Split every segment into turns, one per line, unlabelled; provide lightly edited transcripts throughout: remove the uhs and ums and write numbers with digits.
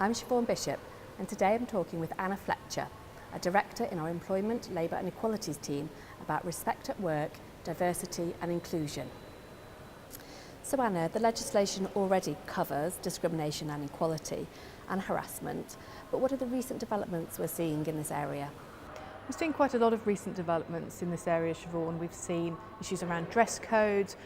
I'm Siobhan Bishop, and today I'm talking with Anna Fletcher, a director in our Employment, Labour and Equalities team, about respect at work, diversity and inclusion. So Anna, the legislation already covers discrimination and equality and harassment, but what are the recent developments we're seeing in this area?
We've seen quite a lot of recent developments in this area, Siobhan. We've seen issues around dress codes,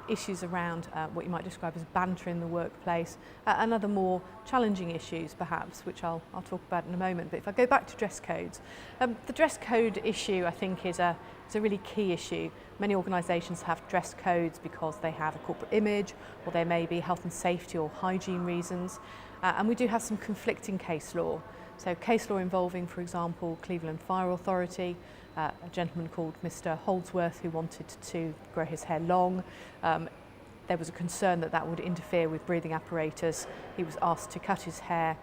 issues around what you might describe as banter in the workplace, and other more challenging issues perhaps, which I'll talk about in a moment. But if I go back to dress codes, the dress code issue I think is a really key issue. Many organisations have dress codes because they have a corporate image, or there may be health and safety or hygiene reasons, and we do have some conflicting case law. So case law involving, for example, Cleveland Fire Authority, a gentleman called Mr. Holdsworth who wanted to grow his hair long. There was a concern that that would interfere with breathing apparatus. He was asked to cut his hair.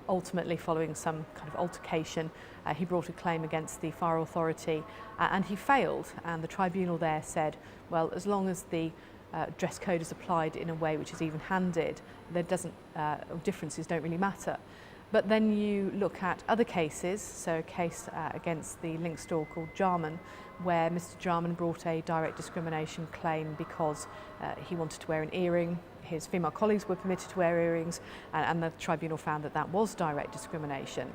Ultimately, following some kind of altercation, he brought a claim against the Fire Authority and he failed. And the tribunal there said, well, as long as the dress code is applied in a way which is even-handed, differences don't really matter. But then you look at other cases, so a case against the link store called Jarman, where Mr. Jarman brought a direct discrimination claim because he wanted to wear an earring. His female colleagues were permitted to wear earrings, and the tribunal found that that was direct discrimination.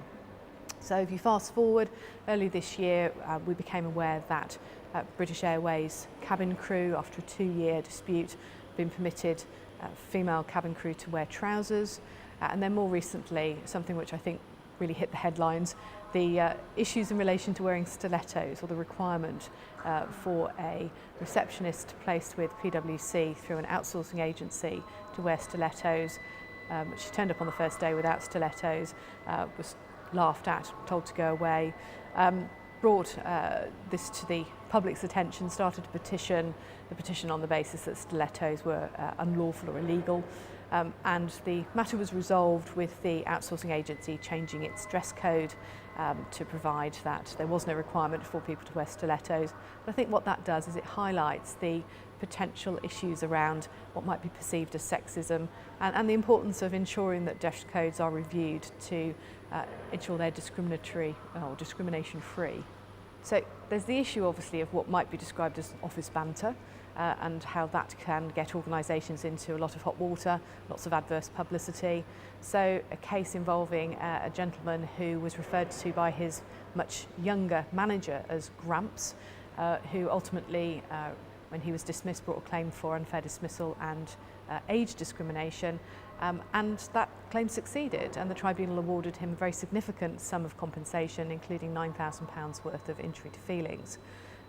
So if you fast forward, early this year we became aware that British Airways cabin crew, after a 2-year dispute, have been permitted female cabin crew to wear trousers. And then more recently, something which I think really hit the headlines, the issues in relation to wearing stilettos, or the requirement for a receptionist placed with PwC through an outsourcing agency to wear stilettos. She turned up on the first day without stilettos, was laughed at, told to go away, brought this to the public's attention, started a petition on the basis that stilettos were unlawful or illegal. And the matter was resolved with the outsourcing agency changing its dress code to provide that there was no requirement for people to wear stilettos. But I think what that does is it highlights the potential issues around what might be perceived as sexism and the importance of ensuring that dress codes are reviewed to ensure they're discriminatory or discrimination free. So there's the issue obviously of what might be described as office banter, and how that can get organisations into a lot of hot water, lots of adverse publicity. So a case involving a gentleman who was referred to by his much younger manager as Gramps, who ultimately, when he was dismissed, brought a claim for unfair dismissal and age discrimination, and that claim succeeded, and the tribunal awarded him a very significant sum of compensation, including £9,000 worth of injury to feelings.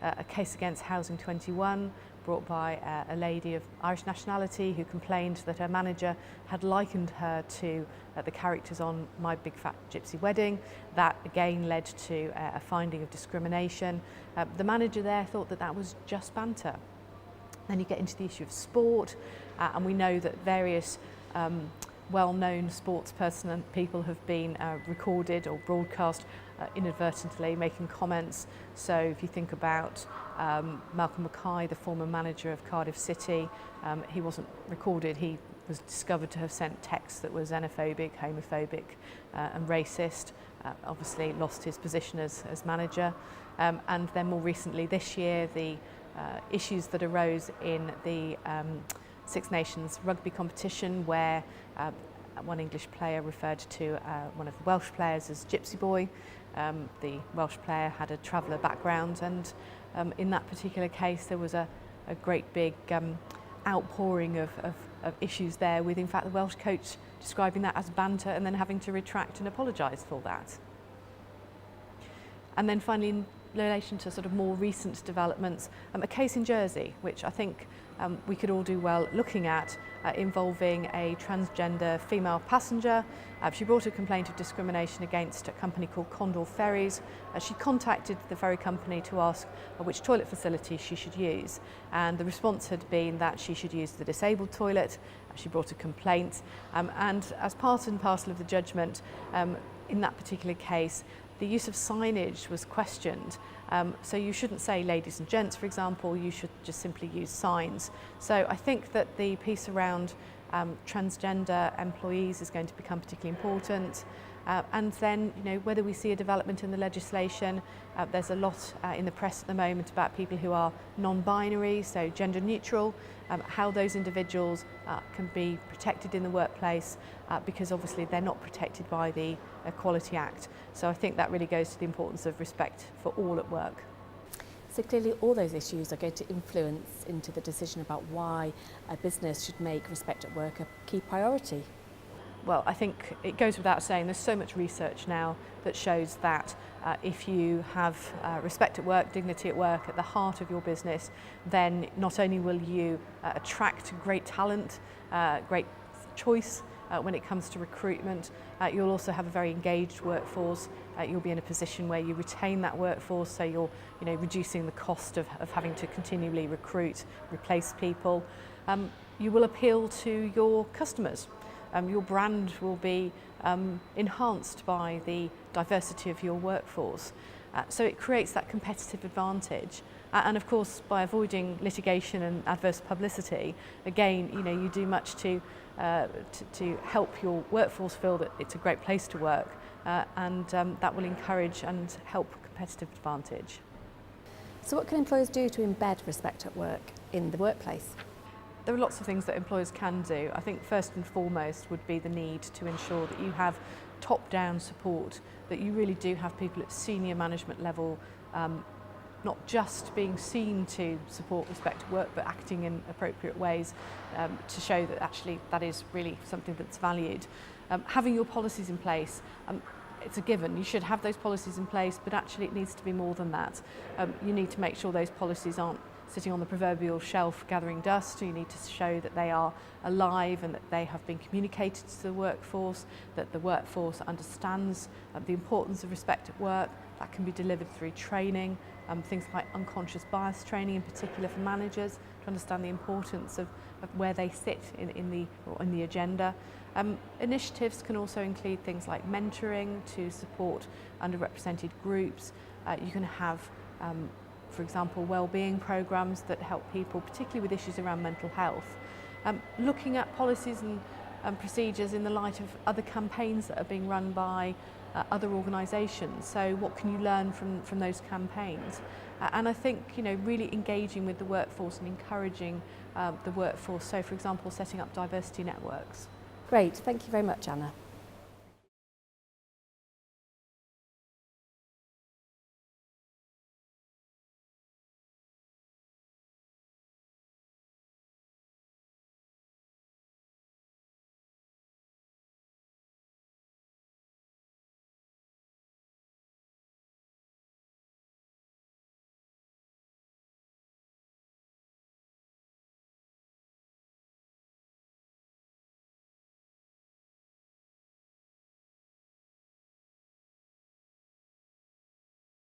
A case against Housing 21, brought by a lady of Irish nationality who complained that her manager had likened her to the characters on My Big Fat Gypsy Wedding. That again led to a finding of discrimination. The manager there thought that that was just banter. Then you get into the issue of sport, and we know that various well-known sports people have been recorded or broadcast inadvertently making comments. So if you think about Malcolm Mackay, the former manager of Cardiff City, he wasn't recorded. He was discovered to have sent text that was xenophobic, homophobic and racist. Obviously lost his position as manager. And then more recently this year, the issues that arose in the Six Nations rugby competition, where one English player referred to one of the Welsh players as Gypsy Boy. The Welsh player had a traveller background, and in that particular case there was a great big outpouring of issues there, with in fact the Welsh coach describing that as banter and then having to retract and apologise for that. And then finally, in relation to sort of more recent developments, a case in Jersey, which I think we could all do well looking at, involving a transgender female passenger. She brought a complaint of discrimination against a company called Condor Ferries. She contacted the ferry company to ask which toilet facility she should use, and the response had been that she should use the disabled toilet. She brought a complaint, and as part and parcel of the judgment in that particular case, the use of signage was questioned. So you shouldn't say ladies and gents, for example, you should just simply use signs. So I think that the piece around Transgender employees is going to become particularly important. And then, whether we see a development in the legislation, there's a lot in the press at the moment about people who are non-binary, so gender neutral, how those individuals can be protected in the workplace, because obviously they're not protected by the Equality Act. So I think that really goes to the importance of respect for all at work.
So clearly all those issues are going to influence into the decision about why a business should make respect at work a key priority.
Well, I think it goes without saying there's so much research now that shows that if you have respect at work, dignity at work at the heart of your business, then not only will you attract great talent, great choice when it comes to recruitment, you'll also have a very engaged workforce. You'll be in a position where you retain that workforce, so you're reducing the cost of having to continually recruit, replace people. You will appeal to your customers. Your brand will be enhanced by the diversity of your workforce. So it creates that competitive advantage. And of course, by avoiding litigation and adverse publicity, again, you do much to help your workforce feel that it's a great place to work, and that will encourage and help competitive advantage.
So what can employers do to embed respect at work in the workplace?
There are lots of things that employers can do. I think first and foremost would be the need to ensure that you have top-down support, that you really do have people at senior management level not just being seen to support respect at work, but acting in appropriate ways to show that actually that is really something that's valued. Having your policies in place, it's a given. You should have those policies in place, but actually it needs to be more than that. You need to make sure those policies aren't sitting on the proverbial shelf gathering dust. You need to show that they are alive and that they have been communicated to the workforce, that the workforce understands the importance of respect at work. That can be delivered through training, things like unconscious bias training in particular for managers to understand the importance of where they sit in the agenda. Initiatives can also include things like mentoring to support underrepresented groups. You can have for example, well-being programs that help people, particularly with issues around mental health. Looking at policies and procedures in the light of other campaigns that are being run by other organisations. So what can you learn from those campaigns? And I think, really engaging with the workforce and encouraging the workforce. So, for example, setting up diversity networks.
Great, thank you very much, Anna.